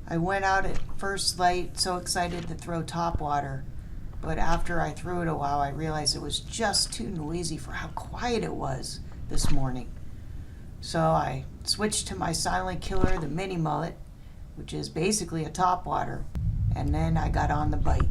I went out at first light so excited to throw topwater, but after I threw it a while, I realized it was just too noisy for how quiet it was this morning. So I switched to my silent killer, the Mini Mullet, which is basically a topwater, and then I got on the bite.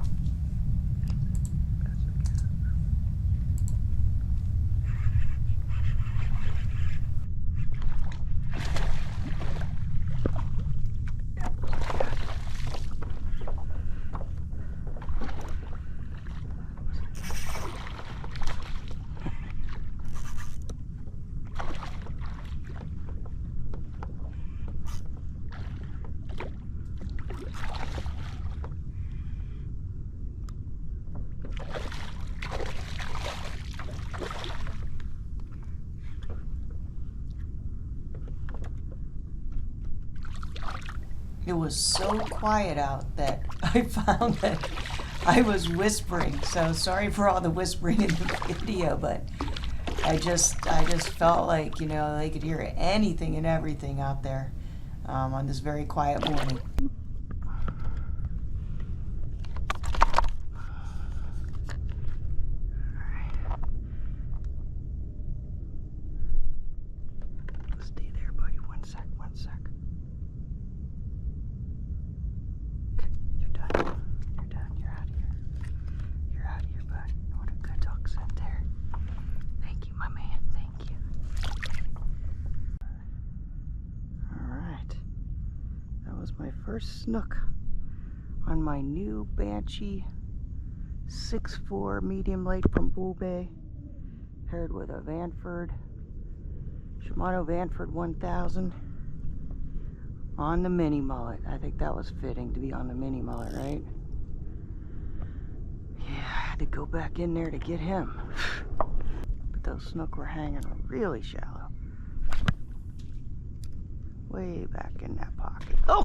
It was so quiet out that I found that I was whispering. So sorry for all the whispering in the video, but I just felt like, you know, they could hear anything and everything out there on this very quiet morning. Stay there, buddy. One sec. My first snook on my new Banshee 6'4" medium light from Bull Bay, paired with a Shimano Vanford 1000 on the Mini Mullet. I think that was fitting to be on the Mini Mullet, right? Yeah, I had to go back in there to get him. But those snook were hanging really shallow. Way back in that pocket. Oh!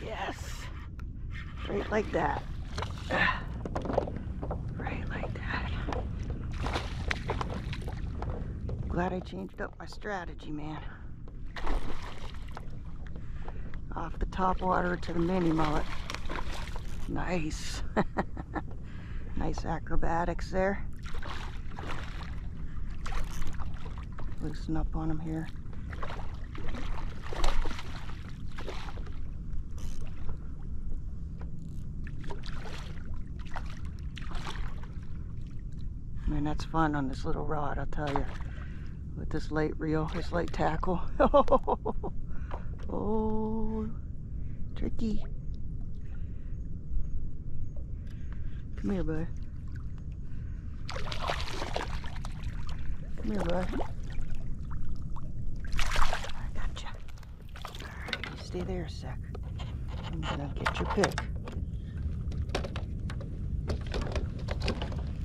Yes! Right like that. Right like that. Glad I changed up my strategy, man. Off the topwater to the Mini Mullet. Nice. Nice acrobatics there. Loosen up on him here. Man, that's fun on this little rod, I'll tell you. With this light reel, this light tackle. Oh, tricky. Come here, bud. Come here, bud. Stay there a sec. I'm gonna get your pick.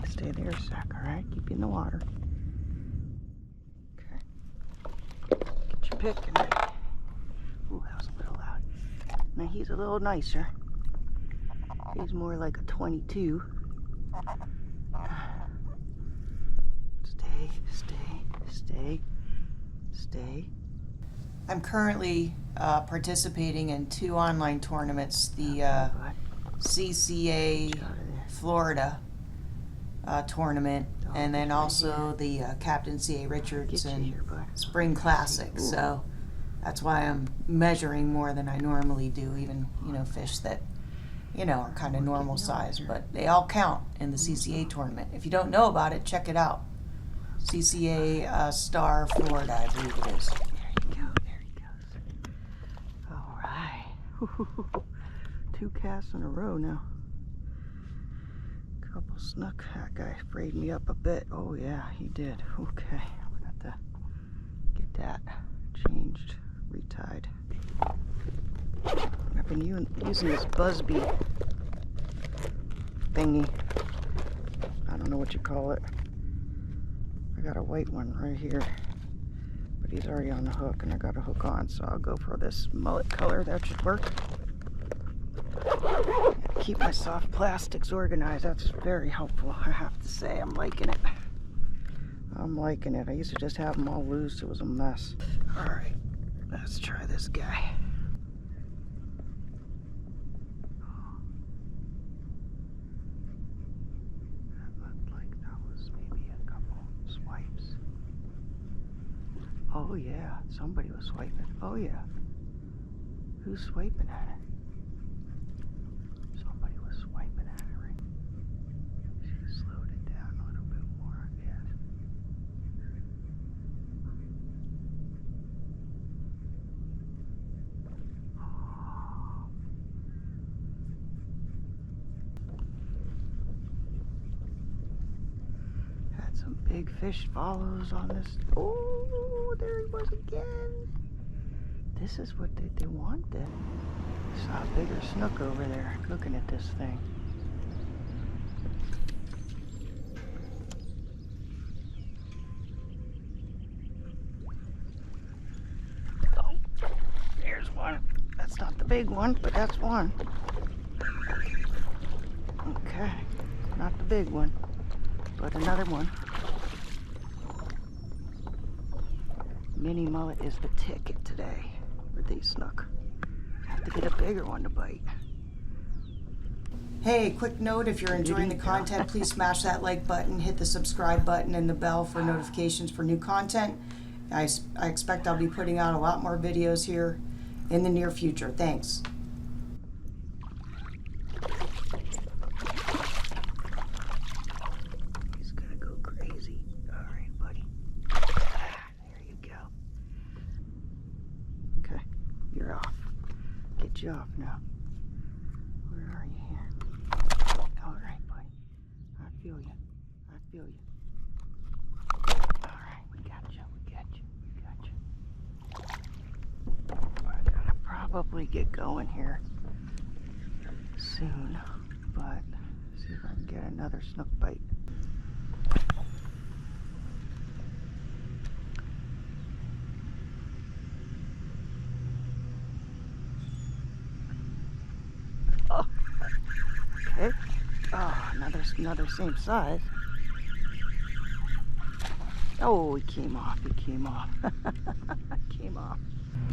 Stay there a sec, alright? Keep you in the water. Okay. Get your pick and then... Ooh, that was a little loud. Now he's a little nicer. He's more like a 22. Stay. I'm currently participating in 2 online tournaments, the CCA Florida tournament, and then also the Captain C.A. Richardson Spring Classic. So that's why I'm measuring more than I normally do, even, you know, fish that, you know, are kind of normal size, but they all count in the CCA tournament. If you don't know about it, check it out. CCA Star Florida, I believe it is. Two casts in a row now. Couple snook. That guy frayed me up a bit. Oh yeah, he did. Okay, we got to get that changed, retied. I've been using this Busby thingy. I don't know what you call it. I got a white one right here, but he's already on the hook and I got a hook on, so I'll go for this mullet color. That should work. Keep my soft plastics organized. That's very helpful, I have to say. I'm liking it. I used to just have them all loose. It was a mess. Alright, let's try this guy. That looked like that was maybe a couple swipes. Oh yeah, somebody was swiping. Oh yeah. Who's swiping at it? Somebody was swiping at it, right? She slowed it down a little bit more, I guess. Had some big fish follows on this. Oh, there he was again. This is what they wanted. Saw a bigger snook over there looking at this thing. Oh, there's one. That's not the big one, but that's one. Okay, not the big one, but another one. Mini mullet is the ticket today with these snook. Have to get a bigger one to bite. Hey, quick note, if you're enjoying the content, please smash that like button, hit the subscribe button and the bell for notifications for new content. I expect I'll be putting out a lot more videos here in the near future. Thanks. He's gonna go crazy. All right, buddy. There you go. Okay, you're off. Get you off now. Where are you here? All right, buddy. I feel you. I feel you. All right, we got you. We got you. We got you. We're gonna probably get going here soon, but see if I can get another snook bite. Oh, okay. Oh, another same size. Oh, he came off. He came off. Came off.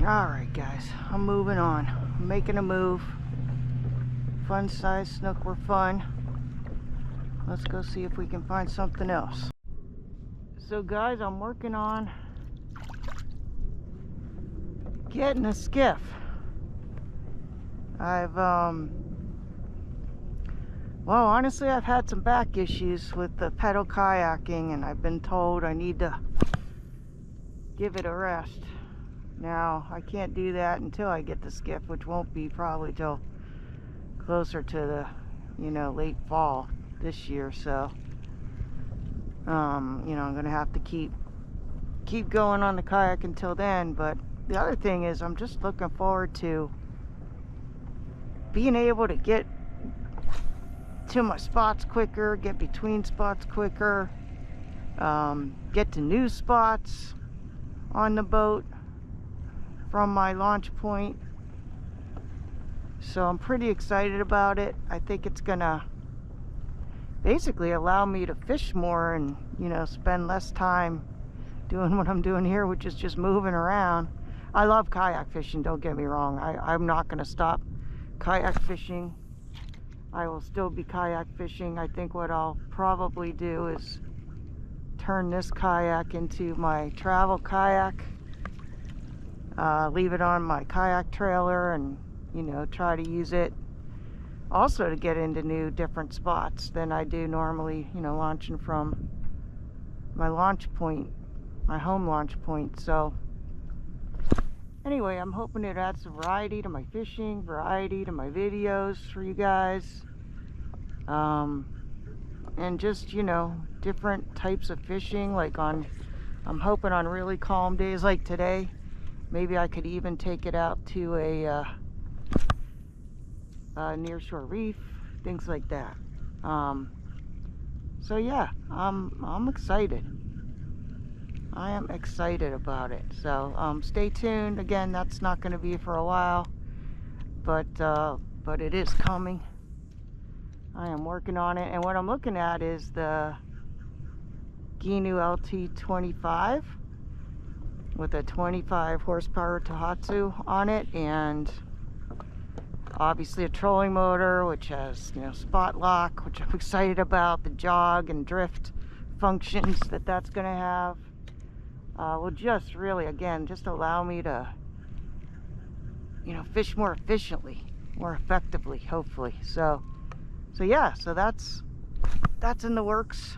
All right, guys. I'm moving on. I'm making a move. Fun size snook were fun. Let's go see if we can find something else. So, guys, I'm working on getting a skiff. Well, honestly, I've had some back issues with the pedal kayaking, and I've been told I need to give it a rest. Now, I can't do that until I get the skiff, which won't be probably till closer to the, late fall this year. So, I'm gonna have to keep going on the kayak until then. But the other thing is, I'm just looking forward to being able to get to my spots quicker, get between spots quicker, get to new spots on the boat from my launch point. So I'm pretty excited about it. I think it's gonna basically allow me to fish more and, spend less time doing what I'm doing here, which is just moving around. I love kayak fishing, don't get me wrong. I'm not gonna stop kayak fishing. I will still be kayak fishing. I think what I'll probably do is turn this kayak into my travel kayak, leave it on my kayak trailer, and try to use it also to get into new different spots than I do normally, launching from my launch point, my home launch point. So anyway, I'm hoping it adds some variety to my fishing, variety to my videos for you guys, and just, different types of fishing. Like I'm hoping on really calm days like today, maybe I could even take it out to a nearshore reef, things like that. So yeah, I'm excited. I am excited about it. So stay tuned. Again, that's not going to be for a while, but it is coming. I am working on it, and what I'm looking at is the Ginu LT25. with a 25 horsepower Tohatsu on it, and obviously a trolling motor, which has, you know, spot lock, which I'm excited about, the jog and drift functions that that's going to have. Will just really, again, just allow me to, you know, fish more efficiently, more effectively, hopefully. So yeah, so that's in the works.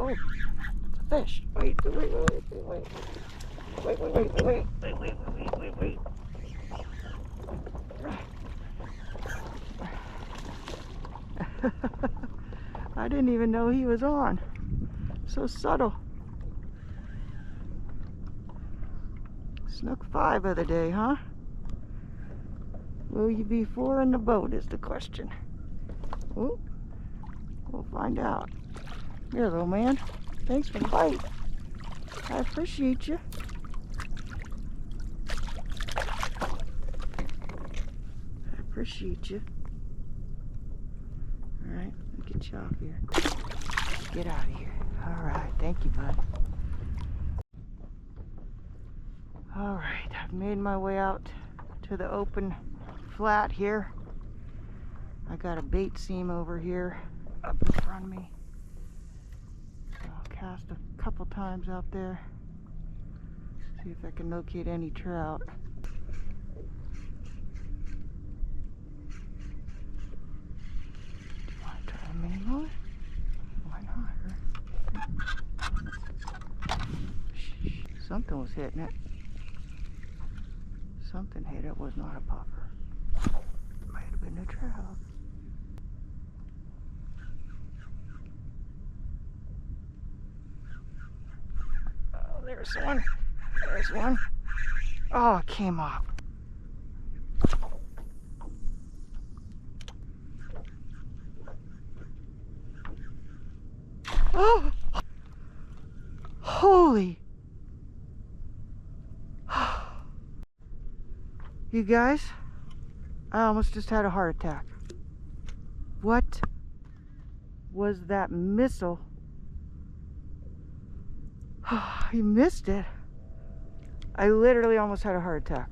Oh, it's a fish. Wait. I didn't even know he was on. So subtle. Snook 5 of the day, huh? Will you be 4 in the boat is the question. Ooh, we'll find out. Here, little man. Thanks for the bite. I appreciate you. I appreciate you. Alright, let me get you off here. Get out of here. Alright, thank you, bud. Alright, I've made my way out to the open flat here. I got a bait seam over here up in front of me. I'll cast a couple times out there. See if I can locate any trout. Do you want to try a mini mullet? Why not? Something was hitting it. Something hit it. Was not a puffer. Might have been a trout. Oh, there's one. There's one. Oh, it came off. Oh! Holy! You guys, I almost just had a heart attack. What was that missile? You missed it. I literally almost had a heart attack.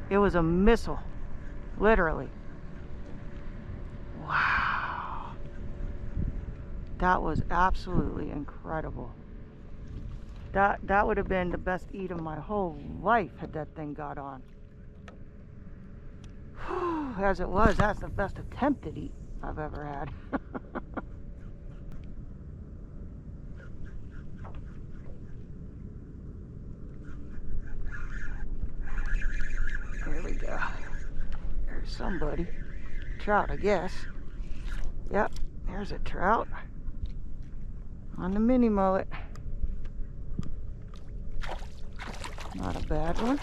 It was a missile, literally. Wow. That was absolutely incredible. That would have been the best eat of my whole life had that thing got on. As it was, that's the best attempted eat I've ever had. There we go. There's somebody. Trout, I guess. Yep, there's a trout on the mini mullet. Not a bad one.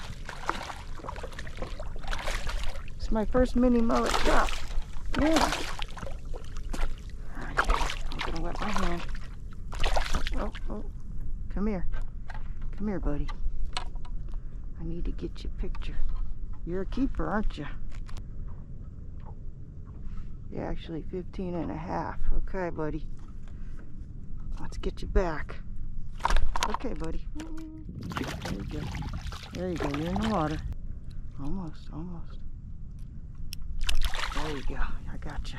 It's my first mini mullet trout. Yeah. I'm gonna wet my hand. Oh. Come here. Come here, buddy. I need to get you a picture. You're a keeper, aren't you? Yeah, actually 15 and a half. Okay, buddy. Let's get you back. Okay, buddy. There you go. There you go. You're in the water. Almost. There you go. I got you.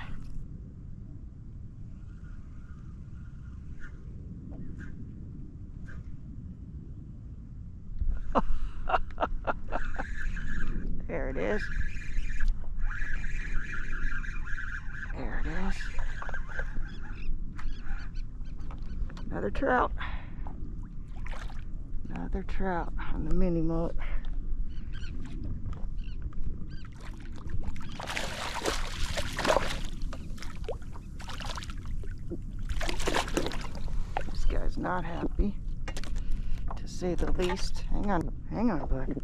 There it is. There it is. Another trout. Another trout on the mini mullet. This guy's not happy, to say the least. Hang on, bud.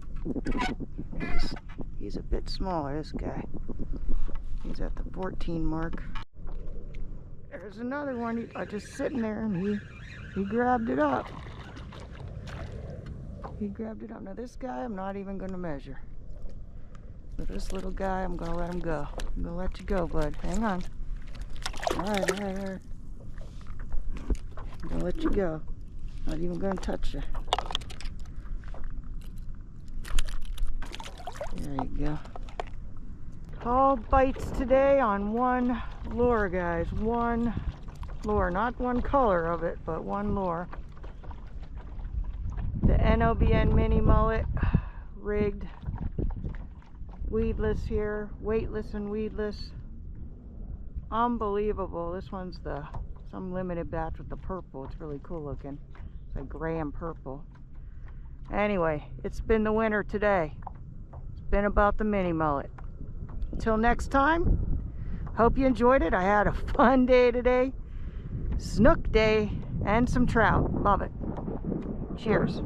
He's a bit smaller, this guy. He's at the 14 mark. There's another one. Just sitting there, and he grabbed it up. He grabbed it up. Now this guy, I'm not even going to measure. But this little guy, I'm going to let him go. I'm going to let you go, bud. Hang on. All right. I'm going to let you go. Not even going to touch you. There you go. All bites today on one lure, guys. One lure. Not one color of it, but one lure. The NLBN Mini Mullet, rigged, weedless here, weightless and weedless. Unbelievable. This one's some limited batch with the purple. It's really cool looking. It's like gray and purple. Anyway, it's been the winner today. It's been about the Mini Mullet. Until next time, hope you enjoyed it. I had a fun day today. Snook day and some trout. Love it. Cheers.